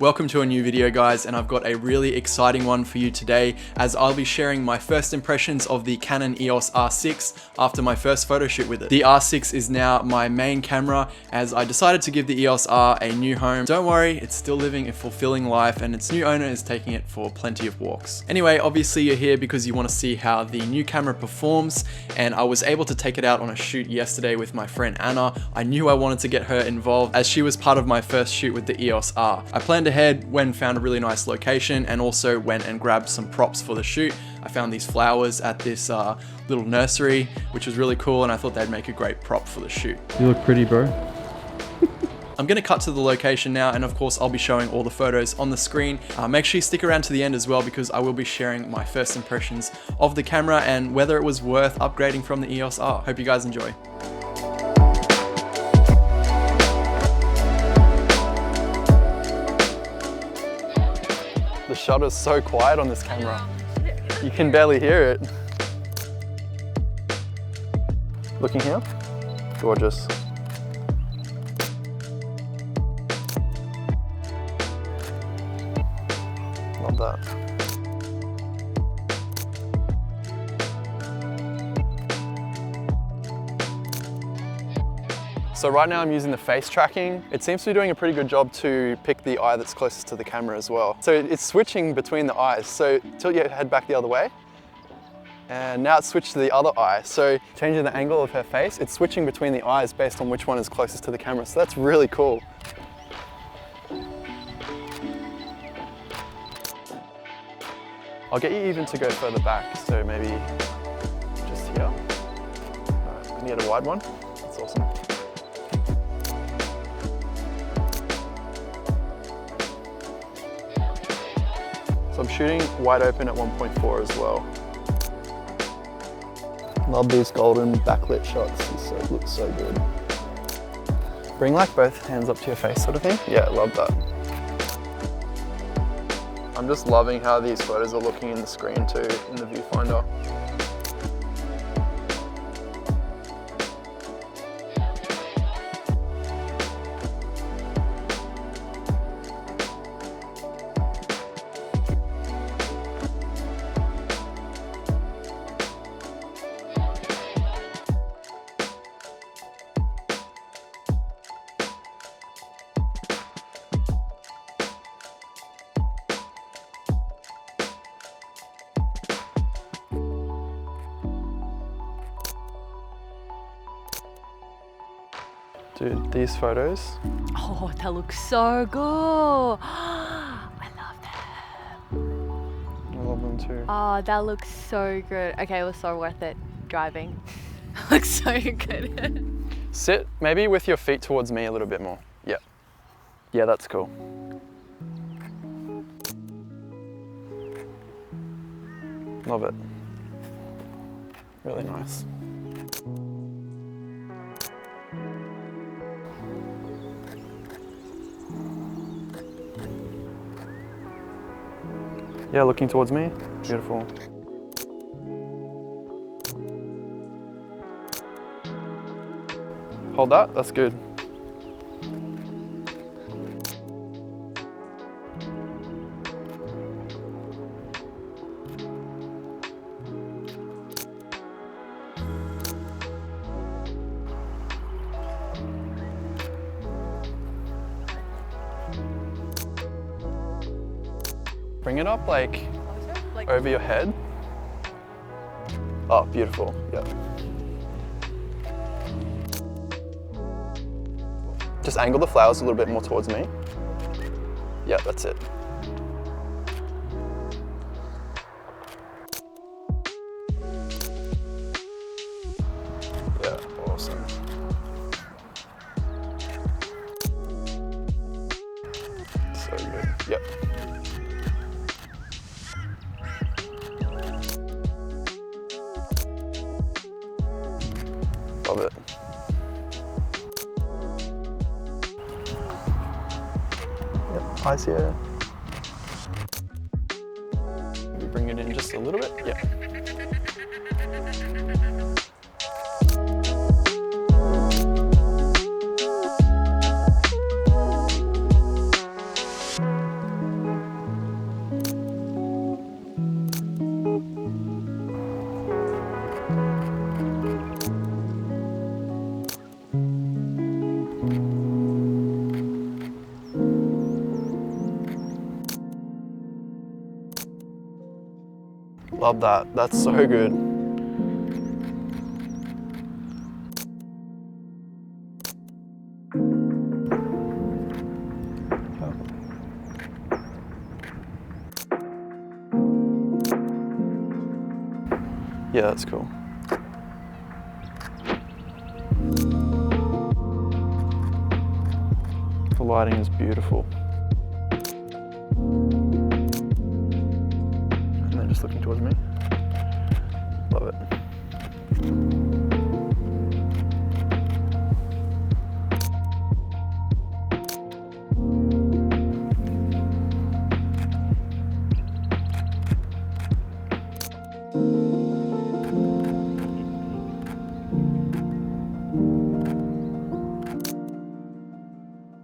Welcome to a new video, guys, and I've got a really exciting one for you today, as I'll be sharing my first impressions of the Canon EOS R6 after my first photo shoot with it. The R6 is now my main camera, as I decided to give the EOS R a new home. Don't worry, it's still living a fulfilling life and its new owner is taking it for plenty of walks. Anyway, obviously you're here because you want to see how the new camera performs, and I was able to take it out on a shoot yesterday with my friend Anna. I knew I wanted to get her involved as she was part of my first shoot with the EOS R. I planned ahead, went and found a really nice location, and also went and grabbed some props for the shoot. I found these flowers at this little nursery, which was really cool, and I thought they'd make a great prop for the shoot. You look pretty, bro. I'm gonna cut to the location now, and of course I'll be showing all the photos on the screen. Make sure you stick around to the end as well, because I will be sharing my first impressions of the camera and whether it was worth upgrading from the EOS R. Hope you guys enjoy. The shutter's so quiet on this camera. You can barely hear it. Looking here? Gorgeous. Love that. So right now I'm using the face tracking. It seems to be doing a pretty good job to pick the eye that's closest to the camera as well. So it's switching between the eyes. So tilt your head back the other way. And now it's switched to the other eye. So changing the angle of her face, it's switching between the eyes based on which one is closest to the camera. So that's really cool. I'll get you even to go further back. So maybe just here. Right, we need a wide one. That's awesome. So I'm shooting wide open at 1.4 as well. Love these golden backlit shots. It looks so good. Bring like both hands up to your face sort of thing. Yeah, love that. I'm just loving how these photos are looking in the screen too, in the viewfinder. Dude, these photos. Oh, that looks so good. I love that. I love them too. Oh, that looks so good. Okay, it was so worth it driving. Looks so good. Sit maybe with your feet towards me a little bit more. Yeah. Yeah, that's cool. Love it. Really nice. Yeah, looking towards me. Beautiful. Hold that, that's good. Bring it up like over your head. Oh, beautiful, yeah. Just angle the flowers a little bit more towards me. Yeah, that's it. Yeah, awesome. So good, yep. Love it. Yep, eyes here. Maybe bring it in just a little bit. Yeah. Love that. That's so good. Yeah, that's cool. The lighting is beautiful. And then just looking towards me. Love it.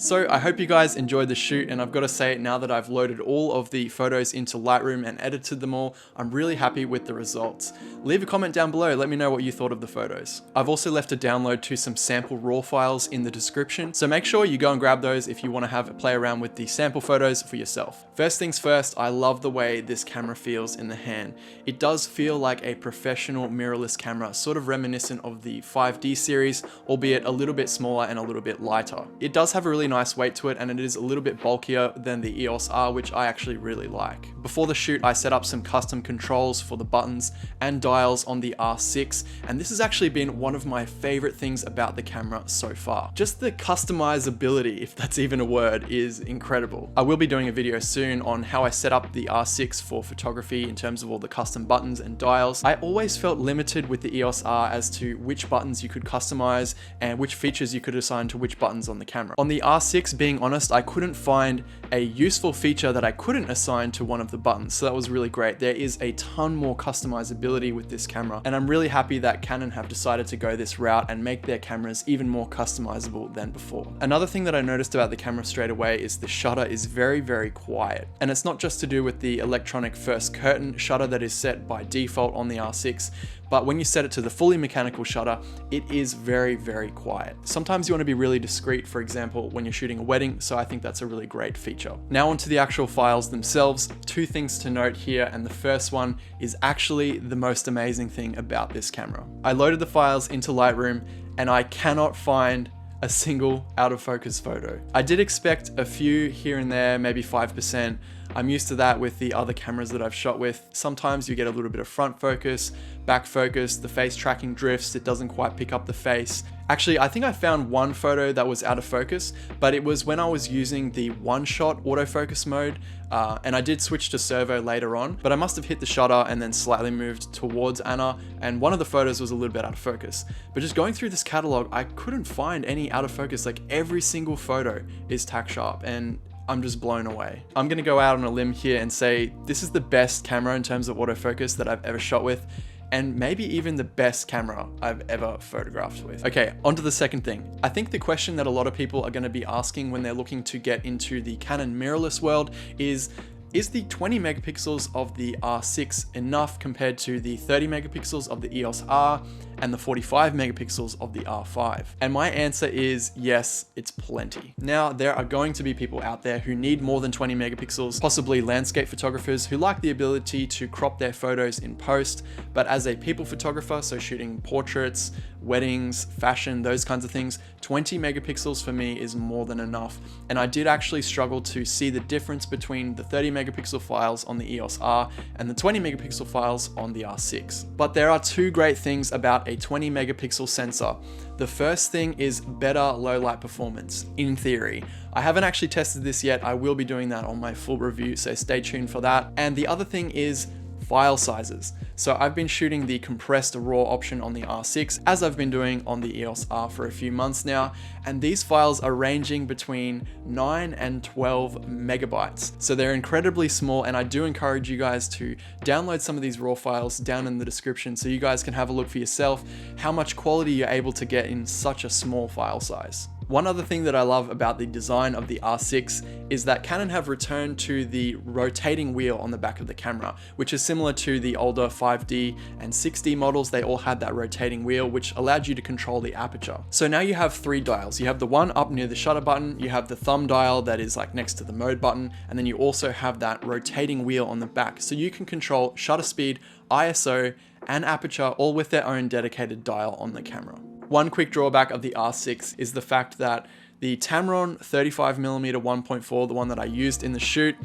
So I hope you guys enjoyed the shoot, and I've got to say, now that I've loaded all of the photos into Lightroom and edited them all, I'm really happy with the results. Leave a comment down below, let me know what you thought of the photos. I've also left a download to some sample RAW files in the description, so make sure you go and grab those if you want to have a play around with the sample photos for yourself. First things first, I love the way this camera feels in the hand. It does feel like a professional mirrorless camera, sort of reminiscent of the 5D series, albeit a little bit smaller and a little bit lighter. It does have a really nice weight to it, and it is a little bit bulkier than the EOS R, which I actually really like. Before the shoot, I set up some custom controls for the buttons and dials on the R6, and this has actually been one of my favorite things about the camera so far. Just the customizability, if that's even a word, is incredible. I will be doing a video soon on how I set up the R6 for photography in terms of all the custom buttons and dials. I always felt limited with the EOS R as to which buttons you could customize and which features you could assign to which buttons on the camera. On the R6, being honest, I couldn't find a useful feature that I couldn't assign to one of the buttons, so that was really great. There is a ton more customizability with this camera, and I'm really happy that Canon have decided to go this route and make their cameras even more customizable than before. Another thing that I noticed about the camera straight away is the shutter is very, very quiet, and it's not just to do with the electronic first curtain shutter that is set by default on the R6, but when you set it to the fully mechanical shutter, it is very, very quiet. Sometimes you want to be really discreet, for example, when you're shooting a wedding, so I think that's a really great feature. Now onto the actual files themselves. Two things to note here, and the first one is actually the most amazing thing about this camera. I loaded the files into Lightroom, and I cannot find a single out of focus photo. I did expect a few here and there, maybe 5%. I'm used to that with the other cameras that I've shot with. Sometimes you get a little bit of front focus, back focus, the face tracking drifts, it doesn't quite pick up the face. Actually, I think I found one photo that was out of focus, but it was when I was using the one-shot autofocus mode, and I did switch to servo later on, but I must have hit the shutter and then slightly moved towards Ana, and one of the photos was a little bit out of focus. But just going through this catalog, I couldn't find any out of focus. Like, every single photo is tack sharp, and I'm just blown away. I'm gonna go out on a limb here and say this is the best camera in terms of autofocus that I've ever shot with, and maybe even the best camera I've ever photographed with. Okay, on to the second thing. I think the question that a lot of people are gonna be asking when they're looking to get into the Canon mirrorless world is the 20 megapixels of the R6 enough compared to the 30 megapixels of the EOS R and the 45 megapixels of the R5? And my answer is yes, it's plenty. Now, there are going to be people out there who need more than 20 megapixels, possibly landscape photographers who like the ability to crop their photos in post, but as a people photographer, so shooting portraits, weddings, fashion, those kinds of things, 20 megapixels for me is more than enough. And I did actually struggle to see the difference between the 30 megapixel files on the EOS R and the 20 megapixel files on the R6. But there are two great things about a 20 megapixel sensor. The first thing is better low light performance, in theory. I haven't actually tested this yet. I will be doing that on my full review, so stay tuned for that. And the other thing is file sizes. So I've been shooting the compressed RAW option on the R6, as I've been doing on the EOS R for a few months now, and these files are ranging between 9 and 12 megabytes. So they're incredibly small, and I do encourage you guys to download some of these RAW files down in the description so you guys can have a look for yourself how much quality you're able to get in such a small file size. One other thing that I love about the design of the R6 is that Canon have returned to the rotating wheel on the back of the camera, which is similar to the older 5D and 6D models. They all had that rotating wheel, which allowed you to control the aperture. So now you have 3 dials. You have the one up near the shutter button, you have the thumb dial that is like next to the mode button, and then you also have that rotating wheel on the back. So you can control shutter speed, ISO, and aperture all with their own dedicated dial on the camera. One quick drawback of the R6 is the fact that the Tamron 35mm 1.4, the one that I used in the shoot,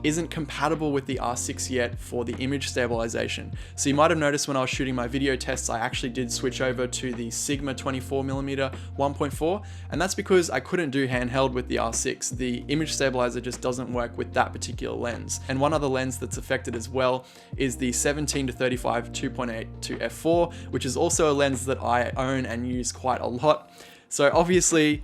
isn't compatible with the R6 yet for the image stabilization. So you might have noticed when I was shooting my video tests, I actually did switch over to the Sigma 24mm 1.4, and that's because I couldn't do handheld with the R6. The image stabilizer just doesn't work with that particular lens. And one other lens that's affected as well is the 17 to 35 2.8 to f4, which is also a lens that I own and use quite a lot. So obviously,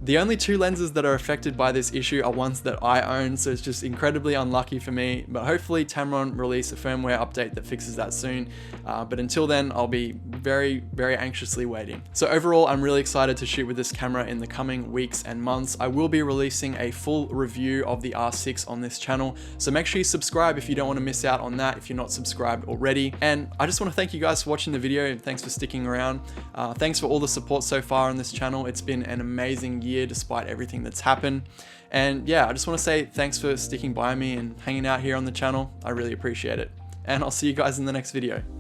the only 2 lenses that are affected by this issue are ones that I own, so it's just incredibly unlucky for me, but hopefully Tamron release a firmware update that fixes that soon. But until then, I'll be very, very anxiously waiting. So overall, I'm really excited to shoot with this camera in the coming weeks and months. I will be releasing a full review of the R6 on this channel, so make sure you subscribe if you don't want to miss out on that if you're not subscribed already. And I just want to thank you guys for watching the video, and thanks for sticking around. Thanks for all the support so far on this channel. It's been an amazing year despite everything that's happened. And yeah, I just want to say thanks for sticking by me and hanging out here on the channel. I really appreciate it. And I'll see you guys in the next video.